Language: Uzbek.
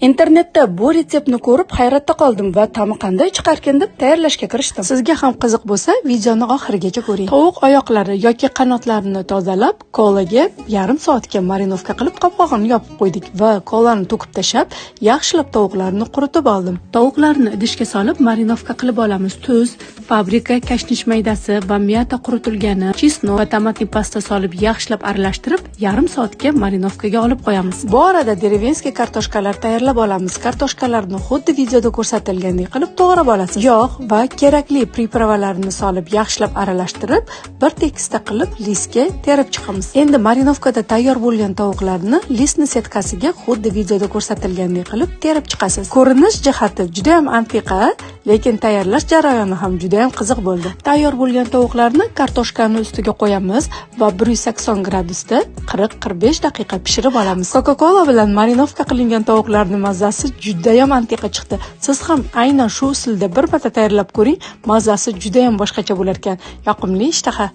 Internetda bu retseptni ko'rib hayratda qoldim va ta'mi qanday chiqarkan deb tayyorlashga kirishdim. Sizga ham qiziq bo'lsa, videoni oxirigacha ko'ring. Tovuq oyoqlari yoki qanotlarini tozalab, kolaga yarim soatga marinovka qilib qopqog'ini yopib qo'ydik va kolani to'kib tashab, yaxshilab tovuqlarni quritib oldim. Tovuqlarni idishga solib marinovka qilib olamiz. Tuz, fabrika kashnish maydasi va miyata quritilgani, chisno va tomatli pasta solib yaxshilab aralashtirib, yarim soatga marinovkaga olib qo'yamiz. Bu orada derevenskiy kartoshkalar tayyorlab olamiz. Kartoshkalarni xuddi videoda ko'rsatilgandek qilib to'g'rab olasiz. Yog' va kerakli pripravalarni solib yaxshilab aralashtirib, bir tekisda qilib listga terib chiqamiz. Endi marinovkada tayyor bo'lgan tovuqlarni listni setkasiga xuddi videoda ko'rsatilgandek qilib terib chiqasiz. Ko'rinish jihati juda ham antiqa, lekin tayyorlash jarayoni ham juda ham qiziq bo'ldi. Tayyor bo'lgan tovuqlarni kartoshkani ustiga qo'yamiz va 180 gradusda 40-45 daqiqa pishirib olamiz. Coca-Cola bilan marinovka qilingan tovuqlarning mazasi juda ham antiqa chiqdi. Siz ham aynan shu usulda bir marta tayyorlab ko'ring, mazasi juda ham boshqacha bo'lar ekan. Yoqimli ishtaha.